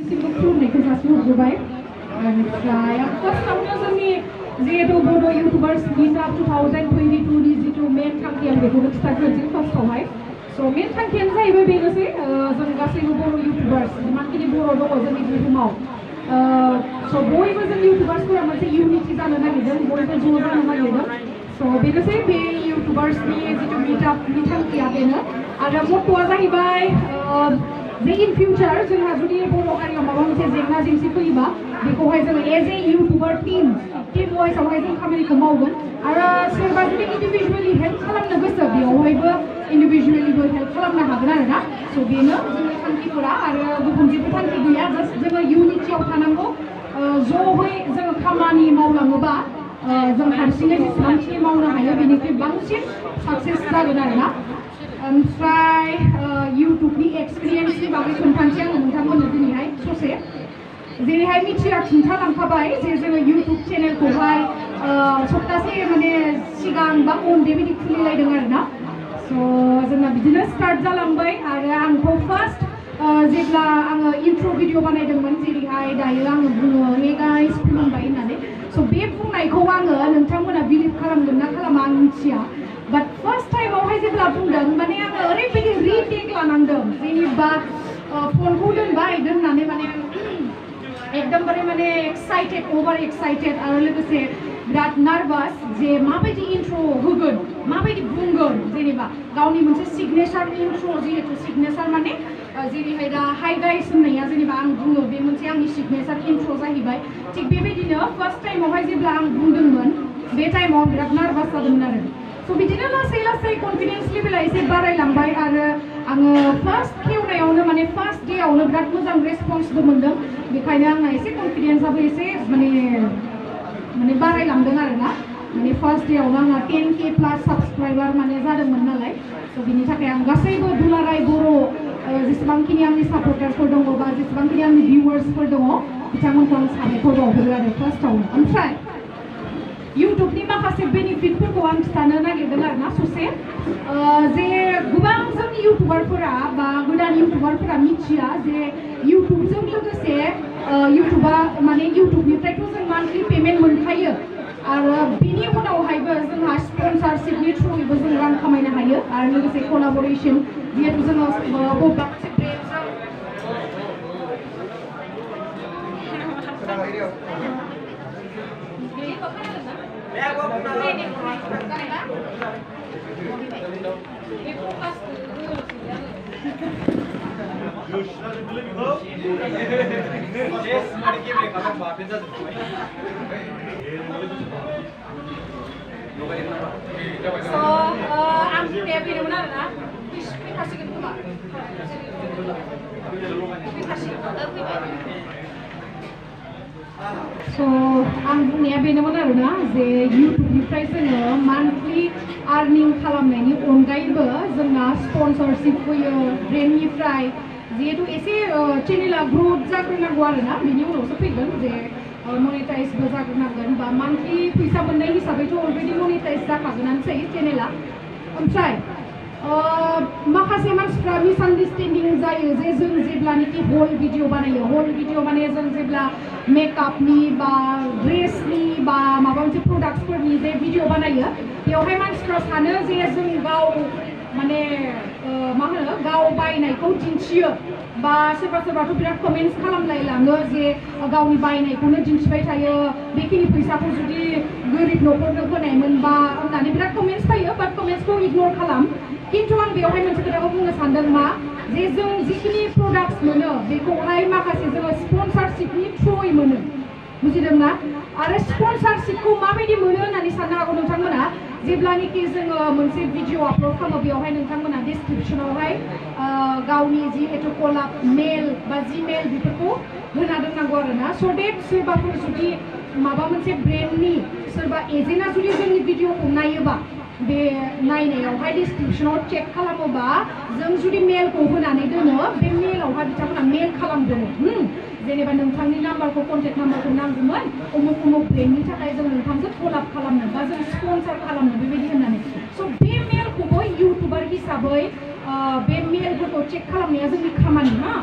खुलुमनायखौ जासिहरबाय ओमफ्राय फार्स्टआवनो जोंनि जिहेतु बड' इउटुबार्स मिटआप 2022 नि जिथु मेन थांखि आं बेखौनो खिथाग्रोनोसै फार्स्टआवहाय स' मेन थांखियानो जाहैबाय बेनोसै जों गासैबो बर' इउटुबार्स जिमानखिनि बर' दङ जोंनि बुहुमाव स' बयबो जों इउटुबार्सफोरा मोनसे इउनिटि जानो नागिरदों बयबो ज' जानो नागिरदों स' बेनोसै बे इउटुबार्सनि जिथु मिटआपनि थांखिया बेनो आरो मट'आ जाहैबाय जे इन फिउचार जोंहा जुदि बर' हारियाव माबा मोनसे जेंना जेंसि फैयोबा बेखौहाय जोङो एज ए इउटुबार टीम वाइसआवहाय जों खामानिखौ मावगोन आरो सोरबा जुदि इन्डिभिजुवेलि हेल्प खालामनो गोसो बेयावहायबो इन्डिभिजुवेलिबो हेल्प खालामनो हागोन आरो ना स' बेनो जोंनि थांखिफोरा आरो गुबुन जेबो थांखि गैया जास्ट जोङो इउनिटियाव थानांगौ ज'है जोङो खामानि मावलाङोबा जों हारसिङै जेसेबांखिनि मावनो हायो बेनिख्रुइ बांसिन साक्सेस जागोन आरो ना ओमफ्राय इउटुबनि एक्सपिरियेन्सनि बागै खोन्थानोसै आङो नोंथांमोननो दिनैहाय ससे जेरैहाय मिथिया खिन्थालांखाबाय जे जोङो इउटुब चेनेलखौहाय सप्तासे माने सिगां बा उन बेबायदि खुलिलायदों आरो ना स' जोंना बिदिनो स्टार्ट जालांबाय आरो आंथ' फार्स्ट जेब्ला आङो इन्ट्र' भिडिअ बानायदोंमोन जेरैहाय दायो आङो बुङो हे गाइस खुलुमबाय होननानै स' बे बुंनायखौ आङो नोंथांमोना बिलिभ खालामगोन ना खालामा आं मिथिया बाट फार्स्ट टाइमावहाय जेब्ला बुंदों माने आङो ओरैबायदि रिटेक लानांदों जेनेबा फनखौ दोनबाय दोननानै माने एकदमबारे माने एक्साइटेड अभार एक्साइटेड आरो लोगोसे बिराद नार्भास जे माबायदि इन्ट्र' होगोन माबायदि बुंगोन जेनेबा गावनि मोनसे सिगनेचार इन्ट्र' जिहेतु सिगनेचार माने जेरैहाय दा हाइ गाइस होननाया जेनेबा आं बुङो बे मोनसे आंनि सिगनेचार इन्ट्र' जाहैबाय थिग बेबायदिनो फार्स्ट टाइमावहाय जेब्ला आं बुंदोंमोन बे टाइमाव बिराद नार्भास जादोंमोन आरो स' बिदिनो लासै लासै कनफिडेन्स लेभेला एसे बारायलांबाय आरो आङो फार्स्ट खेवनायावनो माने फार्स्ट डेआवनो बिराद मोजां रेसपन्सबो मोनदों बेखायनो आंना एसे कनफिडेन्सआबो एसे माने बारायलांदों आरो ना माने फार्स्ट डेआवनो आंहा 10K प्लास साबस्क्राइबार माने जादोंमोन नालाय स' बिनि थाखाय आं गासैबो दुलाराय बर' जेसेबांखिनि आंनि सापर्टारफोर दङ बा जेसेबांखिनि आंनि भिउवार्सफोर दङ बिथांमोनखौ आं साबायखर बावहरो आरो फार्स्टआवनो ओमफ्राय इउटुबनि माखासे बेनिफिटफोरखौ आं खिथानो नागिरदों आरो ना ससे जे गोबां जोंनि इउटुबारफोरा बा गोदान इउटुबारफोरा मिथिया जे इउटुबजों लोगोसे इउटुबा माने इउटुबनिफ्रायथ' जों मान्थलि पेमेन्ट मोनखायो आरो बिनि उनावहायबो जोंहा स्पन्सारशिपनि थ्रुयैबो जों रां खामायनो हायो आरो लोगोसे कलाबरेसन जिहेतु जोङो बबेबा मोनसे आं बुंनाया बेनोमोन आरोना फैखासिगोन खोमा स' आं बुंनाया बेनोमोन आरोना जे इउटुबनिफ्राय जोङो मान्थलि आर्निं खालामनायनि अनगायैबो जोंना स्पन्सरशिप फैयो ब्रेन्डनिफ्राय जिहेतु एसे चेनेला ग्रथ जाग्रोनांगौ आरोना बिनि उनावसो फैगोन जे मनिटाइजबो जाग्रोनांगोन बा मान्थलि फैसा मोननाय हिसाबैथ' अलरेडि मनिटाइज जाखागोनानोसै चेनेला ओमफ्राय माखासे मानसिफ्रा मिसआन्डारस्टेन्डिं जायो जे जों जेब्लानोखि हल भिडिअ बानायो हल भिडिअ माने जों जेब्ला मेकआपनि बा ड्रेसनि बा माबा मोनसे प्रडाक्टसफोरनि जे भिडिअ बानायो बेवहाय मानसिफ्रा सानो जे जों गाव माने मा होनो गाव बायनायखौ दिन्थियो बा सोरबा सोरबाथ' बिराद कमेन्ट्स खालामलायलाङो जे गावनि बायनायखौनो दिन्थिबाय थायो बेखिनि फैसाखौ जुदि गोरिब न'खरनो होनायमोनबा होननानै बिराद कमेन्ट्स फैयो बाट कमेन्ट्सखौ इगनर खालाम खिन्थु आं बेवहाय मोनसे खोथाखौ बुंनो सानदों मा जे जों जिखिनि प्रडाक्ट्स मोनो बेखौहाय माखासे जोङो स्पन्सारशिपनि थ्रुयै मोनो बुजिदोंना आरो स्पन्सारशिपखौ माबायदि मोनो होननानै साननो हागौ नोंथांमोना जेब्लानोखि जोङो मोनसे भिडिअ आपल'ड खालामो बेवहाय नोंथांमोना डिसक्रिपसनावहाय गावनि जिहेतु कलाब मेल बा जिमेल बेफोरखौ होना दोननांगौ आरोना स' डेट सोरबाफोर जुदि माबा मोनसे ब्रेन्डनि सोरबा एजेन्टआ जुदि जोंनि भिडिअखौ नायोबा बे नायनायावहाय डिसक्रिपसनाव चेक खालामोबा जों जुदि मेलखौ होनानै दोनो बे मेलावहाय बिथांमोना मेल खालामदोनो जेनेबा नोंथांनि नाम्बारखौ कन्टेक्ट नाम्बारखौ नांगौमोन उमुक उमुक ब्रेन्डनि थाखाय जों नोंथांजों कलाब खालामनो बा जों स्पन्सार खालामनो बेबायदि होननानै स' बे मेलखौबो इउटुबार हिसाबै बे मेलफोरखौ चेक खालामनाया जोंनि खामानि ना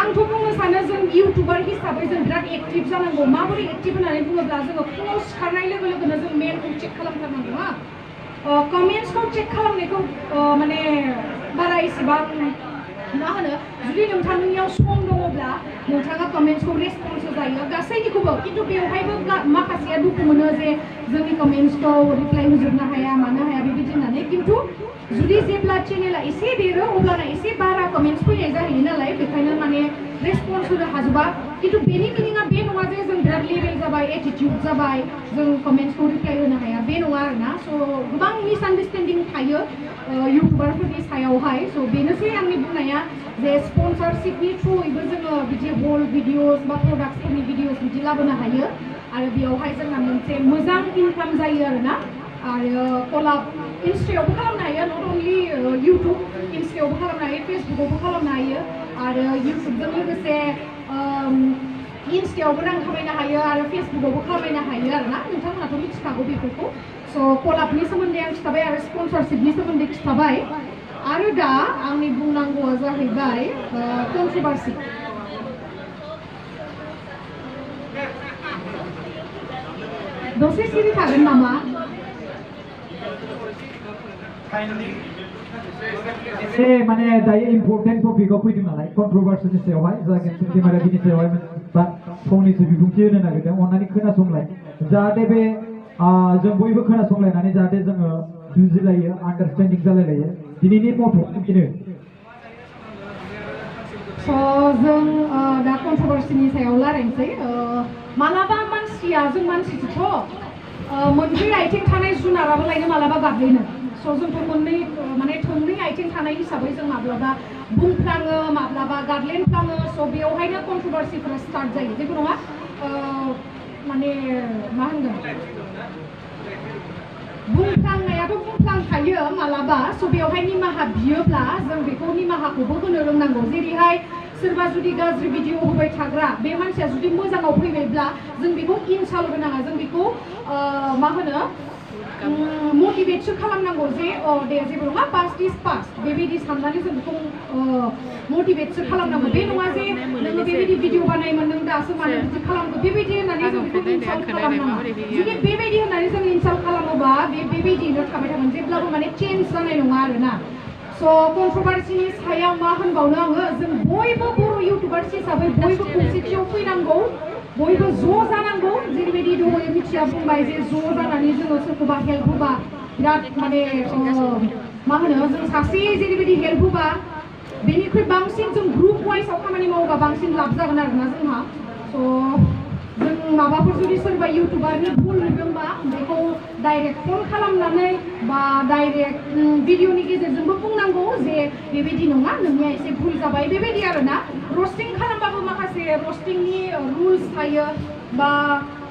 आंथ' बुंनो सानो इउटुबार हिसाबै जों बिराद एक्टिभ जानांगौ माबोरै एक्टिभ होननानै बुङोब्ला जोङो फुङाव सिखारनाय लोगो लोगोनो जों मेलखौ चेक खालामथारनांगौ हा कमेन्ट्सखौ चेक खालामनायखौ माने बारा इसेबां मा होनो जुदि नोंथांनियाव सम दङब्ला नोंथाङा कमेन्ट्सखौ रेसपन्स होजायो गासैनिखौबो खिन्थु बेवहायबो माखासेया दुखु मोनो जे जोंनि कमेन्ट्सखौ रिप्लाइ होजोबनो हाया मानो हाया बेबायदि होननानै खिन्थु जुदि जेब्ला चेनेला एसे देरो अब्लाना एसे बारा कमेन्ट्स फैनाय जाहैयो नालाय बेखायनो माने रेसपन्स होनो हाजोबा खिन्थु बेनि मिनिङा बे नङा जे जों बिराद लेभेल जाबाय एटिट्युड जाबाय जों कमेन्ट्सखौ रिप्लाइ होनो हाया बे नङा आरोना स' गोबां मिसआन्डारस्टेन्डिं थायो इउटुबारफोरनि सायावहाय स' बेनोसै आंनि बुंनाया जे स्पन्सरशिपनि थ्रुयैबो जोङो बिदि हल भिडिअस बा प्रडाक्टसफोरनि भिडिअस बिदि लाबोनो हायो आरो बेयावहाय जोंना मोनसे मोजां इनकाम जायो आरोना आरो कलाब इन्स्टायावबो खालामनो हायो नट अनलि इउटुब इन्स्टायावबो खालामनो हायो फेसबुकआवबो खालामनो हायो आरो इउटुबजों लोगोसे इन्स्टायावबो रां खामायनो हायो आरो फेसबुकआवबो खामायनो हायो आरोना नोंथांमोनाथ' मिथिखागौ बेफोरखौ स' कलाबनि सोमोन्दै आं खिथाबाय आरो स्पन्सरशिपनि सोमोन्दै खिथाबाय आरो दा आंनि बुंनांगौआ जाहैबाय कन्ट्रभार्सि दसे सिरि थागोन नामा एसे माने दायो इम्पर्टेन्ट टपिकआव फैदों नालाय कन्ट्रभार्सिनि सायावहाय जागोन केमेरा बिनि सायावहाय बा फंनैसो बिबुंथि होनो नागिरदों अननानै खोनासंलाय जाहाथे बे जों बयबो खोनासंलायनानै जाहाथे जोङो बुजिलायो आन्डारस्टेन्डिं जालायलायो दिनैनि मथ'आ बेनो जों दा कन्ट्रभार्सिनि सायाव रायलायनोसै मालाबा मानसिया जों मानसिसोथ' मोनब्रै आथिं थानाय जुनाराबो लायनो मालाबा गाबलायनो स' जोंथ' मोननै माने थोंनै आथिं थानाय हिसाबै जों माब्लाबा बुंफ्लाङो माब्लाबा गादलेनफ्लाङो स' बेवहायनो कन्ट्रभार्सिफोरा स्टार्ट जायो जेबो नङा माने मा होनगोन बुंफ्लांनायाथ' बुंफ्लांखायो मालाबा स' बेवहाय निमाहा बियोब्ला जों बेखौ निमाहाखौबो होनो रोंनांगौ जेरैहाय सोरबा जुदि गाज्रि भिडिअ होबाय थाग्रा बे मानसिया जुदि मोजाङाव फैबायब्ला जों बेखौ इनसाल्ट होनाङा जों बेखौ मा होनो मटिभेटसो खालामनांगौ जे दे जेबो नङा पास्ट इज पास्ट बेबायदि साननानै जों बेखौ मटिभेटसो खालामनांगौ बे नङा जे नोङो बेबायदि भिडिअ बानायमोन नों दासो मानो बिदि खालामखो बेबायदि होननानै जों बेखौ इनसाल्ट खालामनाङा जुदि बेबायदि होननानै जों इनसाल्ट खालामोबा बेबायदिनो थाबाय थागोन जेब्लाबो माने चेन्ज जानाय नङा आरोना स' कन्ट्रभार्सिनि सायाव मा होनबावनो आङो जों बयबो बर' इउटुबार्स हिसाबै बयबो खौसेथियाव फैनांगौ बयबो ज' जानांगौ जेरैबायदि दहाय मिथिया बुंबाय जे ज' जानानै जोङो सोरखौबा हेल्प होबा बिराद माने मा होनो जों सासे जेरैबायदि हेल्प होबा बेनिख्रुइ बांसिन जों ग्रुप वाइसआव खामानि मावोबा बांसिन लाब जागोन आरोना जोंहा स' जों माबाफोर जुदि सोरबा इउटुबारनि भुल नुदोंबा बेखौ डाइरेक्ट फन खालामनानै बा डाइरेक्ट भिडिअनि गेजेरजोंबो बुंनांगौ जे बेबायदि नङा नोंनिया एसे भुल जाबाय बेबायदि आरोना रस्टिं खालामबाबो माखासे रस्टिंनि रुल्स थायो बा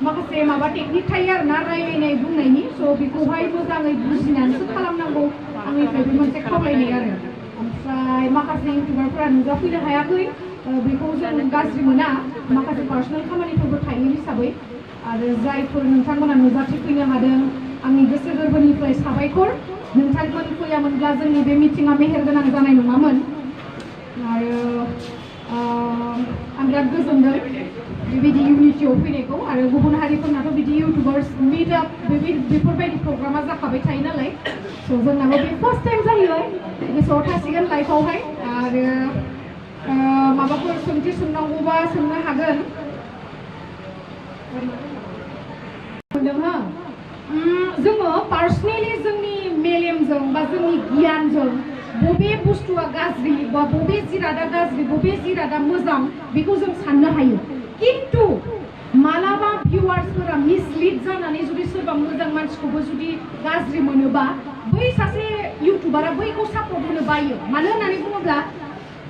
माखासे माबा टेकनिक थायो आरोना रायलायनाय बुंनायनि स' बेखौहाय मोजाङै बुजिनानैसो खालामनांगौ आंनिफ्राय बे मोनसे खावलायनाय आरो ओमफ्राय माखासे इउटुबारफोरा नुजाफैनो हायाखै बेखौ जों गाज्रि मोना माखासे पार्सनेल खामानिफोरबो थायो हिसाबै आरो जायफोर नोंथांमोना नुजाथिफैनो हादों आंनि गोसो गोरबोनिफ्राय साबायखर नोंथांमोन फैयामोनब्ला जोंनि बे मिटिङा मेहेरगोनां जानाय नङामोन आरो आं बिराद गोजोनदों बेबायदि इउनिटियाव फैनायखौ आरो गुबुन हारिफोरनाथ' बिदि इउटुबार्स मिटआप बेफोरबायदि प्रग्रामा जाखाबाय थायो नालाय स' जोंनाबो बे फार्स्ट टाइम जाहैबाय गोसोआव थासिगोन लाइफआवहाय आरो माबाफोर सोंथि सोंनांगौबा सोंनो हागोन मोनदों हा जोङो पार्सनेलि जोंनि मेलेमजों बा जोंनि गियानजों बबे बुस्थुआ गाज्रि बा बबे जिरादा गाज्रि बबे जिरादा मोजां बेखौ जों साननो हायो खिन्थु मालाबा भिउवार्सफोरा मिसलिड जानानै जुदि सोरबा मोजां मानसिखौबो जुदि गाज्रि मोनोबा बै सासे इउटुबारा बैखौ सापर्ट होनो बायो मानो होननानै बुङोब्ला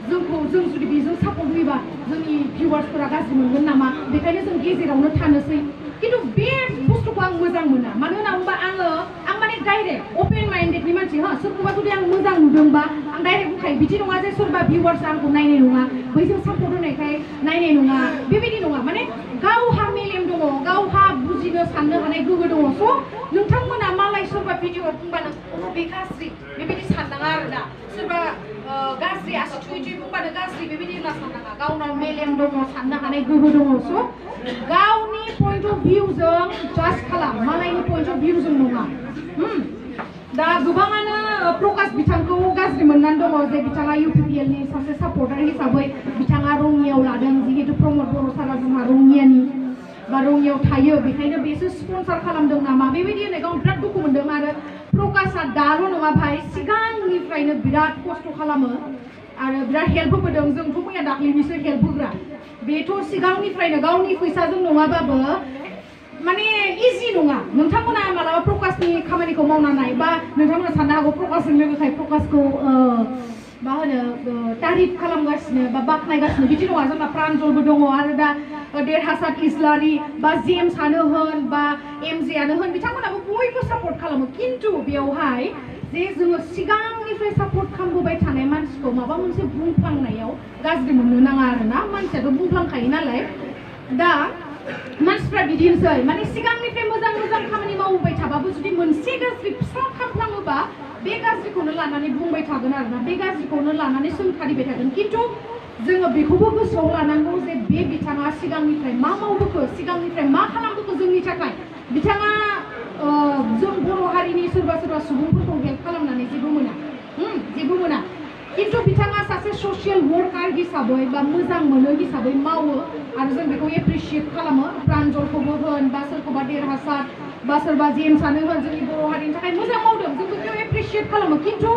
जों जुदि बेजों सापर्ट होयोबा जोंनि भिउवार्सफोरा गाज्रि मोनगोन नामा बेखायनो जों गेजेरावनो थानोसै खिन्थु बे बुस्थुखौ आं मोजां मोना मानो होनना बुङोबा आं माने डाइरेक्ट अपेन माइन्डेडनि मानसि सोरखौबा जुदि आं मोजां नुदोंबा आं डाइरेक्ट बुंखायो बिदि नङा जे सोरबा भिउवार्सआ आंखौ नायनाय नङा बैजों सापर्ट होनायखाय नायनाय नङा बेबायदि नङा माने गावहा मेलेम दङ गावहा बुजिनो साननो हानाय गोहो दङ स' नोंथांमोना मालाय सोरबा भिडिअ बुंबा नों बे गाज्रि बेबायदि साननाङा आरोना सोरबा गाज्रि आसि थुयै थुयै बुंबानो गाज्रि बेबायदि होनना साननाङा गावनाव मेलेम दङ साननो हानाय गोहो दङ स' गावनि पइन्ट अफ भिउजों जाज खालाम मालायनि पइन्ट अफ भिउजों नङा दा गोबाङानो प्रकाश बिथांखौ गाज्रि मोननानै दङ जे बिथाङा इउपिपिएलनि सासे सापर्टार हिसाबै बिथाङा रङियाव लादों जिहेतु प्रमद बर' सारा जोंहा रङियानि बा रङियाव थायो बेखायनो बेसो स्पन्सार खालामदों नामा बेबायदि होननायखौ आं बिराद दुखु मोनदों आरो प्रकाशआ दाल' नङा भाइ सिगांनिफ्रायनो बिराद खस्थ' खालामो आरो बिराद हेल्प होबोदों जोंथ' मैया दाख्लैनिसो हेल्प होग्रा बेथ' सिगांनिफ्रायनो गावनि फैसाजों नङाबाबो माने इजि नङा नोंथांमोना मालाबा प्रकाशनि खामानिखौ मावना नाय बा नोंथांमोना साननो हागौ प्रकाशजों लोगोसे प्रकाशखौ मा होनो तारिफ खालामगासिनो बा बाख्नायगासिनो बिदि नङा जोंना प्रान्जलबो दङ आरो दा देरहासार इस्लारि बा जेम्सआनो होन बा एमजेआनो होन बिथांमोनाबो बयबो सापर्ट खालामो खिन्थु बेवहाय जे जोङो सिगांनिफ्राय सापर्ट खालामबोबाय थानाय मानसिखौ माबा मोनसे बुंफ्लांनायाव गाज्रि मोननो नाङा आरोना मानसियाथ' बुंफ्लांखायो नालाय दा मानसिफ्रा बिदिनोसै माने सिगांनिफ्राय मोजां मोजां खामानि मावबाय थाबाबो जुदि मोनसे गाज्रि फिसा खालामफ्लाङोबा बे गाज्रिखौनो लानानै बुंबाय थागोन आरोना बे गाज्रिखौनो लानानै सोंखारिबाय थागोन खिन्थु जोङो बेखौबो गोसोआव लानांगौ जे बे बिथाङा सिगांनिफ्राय मा मावबोखो सिगांनिफ्राय मा खालामबोखो जोंनि थाखाय बिथाङा जों बर' हारिनि सोरबा सोरबा सुबुंफोरखौ हेल्प खालामनानै जेबो मोना खिन्थु बिथाङा सासे ससियेल वर्कार हिसाबै बा मोजां मोनो हिसाबै मावो आरो जों बेखौ एप्रिसिएट खालामो प्रान्जलखौबो होन बा सोरखौबा देरहासार बा सोरबा जेम्सआनो होन जोंनि बर' हारिनि थाखाय मोजां मावदों जों बेखौ एप्रिसिएट खालामो खिन्थु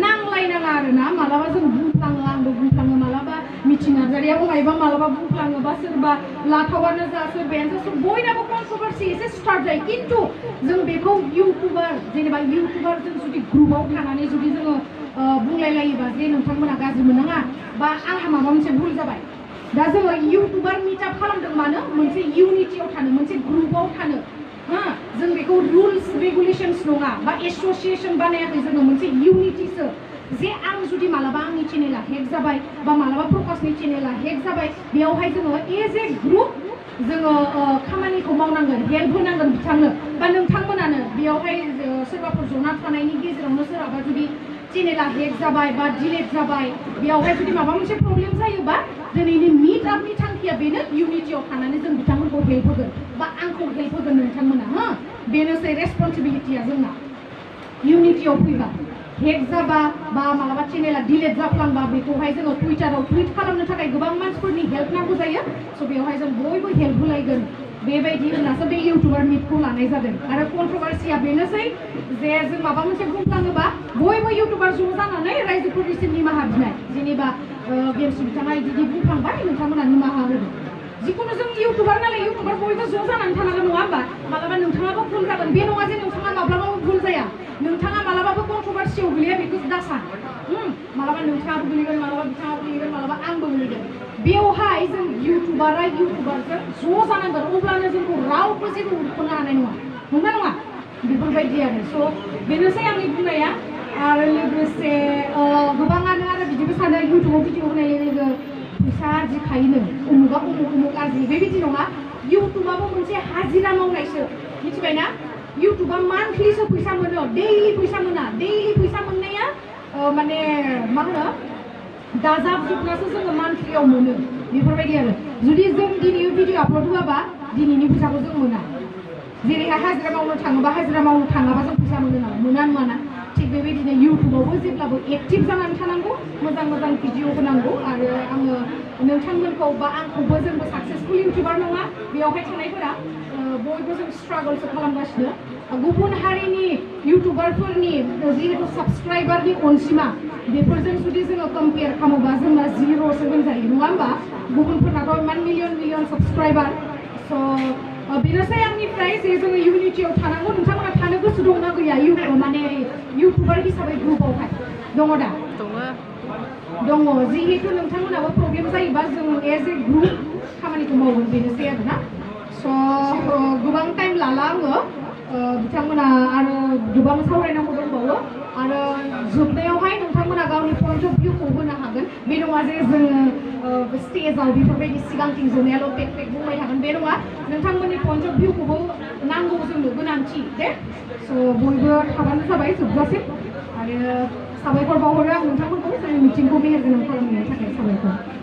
नांलायनाङा आरोना मालाबा जों बुंफ्लाङो आंबो बुंफ्लाङो मालाबा मिथिं नार्जारियाबो मायबा मालाबा बुंफ्लाङो बा सोरबा लाथावानो जा सोरबायानो जा बयनाबो कन्ट्रभार्सि एसे स्टार्ट जायो खिन्थु जों बेखौ इउटुबार जेनेबा इउटुबारजों जुदि ग्रुपआव थानानै जुदि जोङो बुंलायलायोबा जे नोंथांमोना गाज्रि मोननाङा बा आंहा माबा मोनसे भुल जाबाय दा जोङो इउटुबार मिटआप खालामदों मानो मोनसे इउनिटियाव थानो मोनसे ग्रुपआव थानो जों बेखौ रुल्स रेगुलेशन्स नङा बा एस'सिएसन बानायाखै जोङो मोनसे इउनिटिसो जे आं जुदि मालाबा आंनि चेनेला हेक जाबाय बा मालाबा प्रकाशनि चेनेला हेक जाबाय बेयावहाय जोङो एज ए ग्रुप जोङो खामानिखौ मावनांगोन हेल्प होनांगोन बिथांनो बा नोंथांमोनानो बेयावहाय सोरबाफोर जना थानायनि गेजेरावनो सोरहाबा जुदि चेनेला हेक जाबाय बा डिलेट जाबाय बेयावहाय जुदि माबा मोनसे प्रब्लेम जायोबा दिनैनि मिट आपनि थांखिया बेनो इउनिटियाव थानानै जों बिथांमोनखौ हेल्प होगोन बा आंखौ हेल्प होगोन नोंथांमोना बेनोसै रेसपन्सिबिलिटिया जोंना इउनिटियाव फैबा हेक जाबा बा मालाबा चेनेला डिलेट जाफ्लांबा बेखौहाय जोङो टुइटाराव टुइट खालामनो थाखाय गोबां मानसिफोरनि हेल्प नांगौ जायो स' बेवहाय जों बयबो हेल्प होलायगोन बेबायदि होननासो बे इउटुबार मिटखौ लानाय जादों आरो कन्ट्रभार्सिया बेनोसै जे जों माबा मोनसे बुंफ्लाङोबा बयबो इउटुबार ज' जानानै रायजोफोरनिसिम निमाहा बिनाय जेनेबा गेमस्रि बिथाङा बिदि बुंफ्लांबाय नोंथांमोना निमाहा होदों जिखुनु जों इउटुबार नालाय इउटुबार बयबो ज' जानानै थानांगोन नङा होमबा मालाबा नोंथाङाबो भुल जागोन बे नङा जे नोंथाङा माब्लाबाबो भुल जाया नोंथाङा मालाबाबो कन्ट्रभार्सियाव गोलैया बेखौ दासान मालाबा नोंथाङाबो गोलैगोन मालाबा बिथाङाबो गोलैगोन मालाबा आंबो गोलैगोन बेवहाय जों इउटुबारजों ज' जानांगोन अब्लानो जोंखौ रावबो जेबो उरख'नो हानाय नङा नङा बेफोरबायदि आरो स' बेनोसै आंनि बुंनाया आरो लोगोसे गोबाङानो आरो बिदिबो सानो इउटुबाव भिडिअ होनाय लोगो फैसा आरजिखायोनो उमुगा उमुक आरजियो बेबायदि नङा इउटुबाबो मोनसे हाजिरा मावनायसो मिथिबायना इउटुबा मान्थलिसो फैसा मोनो डेइलि फैसा मोना डेइलि फैसा मोननाया माने मा होनो दाजाबजोबनासो जोङो मान्थलियाव मोनो बेफोरबायदि आरो जुदि जों दिनै भिडिअ आपल'ड होआबा दिनैनि फैसाखौ जों मोना जेरैहाय हाजिरा मावनो थाङाबा जों फैसा मोना नङाना थिग बेबायदिनो इउटुबावबो जेब्लाबो एक्टिभ जानानै थानांगौ मोजां भिडिअ होनांगौ आरो आङो नोंथांमोनखौ बा आंखौबो जोंबो साक्सेसफुल इउटुबार नङा बेयावहाय थानायफोरा बयबो जों स्ट्रागलसो खालामगासिनो गुबुन हारिनि इउटुबारफोरनि जिहेतु साबस्क्राइबारनि अनजिमा बेफोरजों जुदि जोङो कम्पेयार खालामोबा जोंना जिर'सो होनजायो नङा होमबा गुबुनफोरनाथ' इमान मिलियन साबस्क्राइबार स' बेनोसै आंनिफ्राय जे जोङो इउनिटियाव थानांगौ नोंथांमोना थानो गोसो दंना गैया माने इउटुबार हिसाबै ग्रुपआवहाय दङ दा दङ जिहेतु नोंथांमोनाबो प्रब्लेम जायोबा जों एज ए ग्रुप खामानिखौ मावगोन बेनोसै आरोना स' गोबां टाइम लाला आङो बिथांमोना आरो गोबां सावरायनांगौ दंबावो आरो जोबनायावहाय नोंथांमोना गावनि पइन्ट अफ भिउखौ होनो हागोन बे नङा जे जोङो स्टेजाव बेफोरबायदि सिगांथिं जनायाल' पेक बुंबाय थागोन बे नङा नोंथांमोननि पइन्ट अफ भिउखौबो नांगौ जोंनो गोनांथि दे स' बयबो थाबानो जाबाय जोबजासिम आरो साबायखर बावहरो आं नोंथांमोनखौ जोंनि मिटिंखौ मेहेरगोनां खालामनायनि थाखाय साबायखर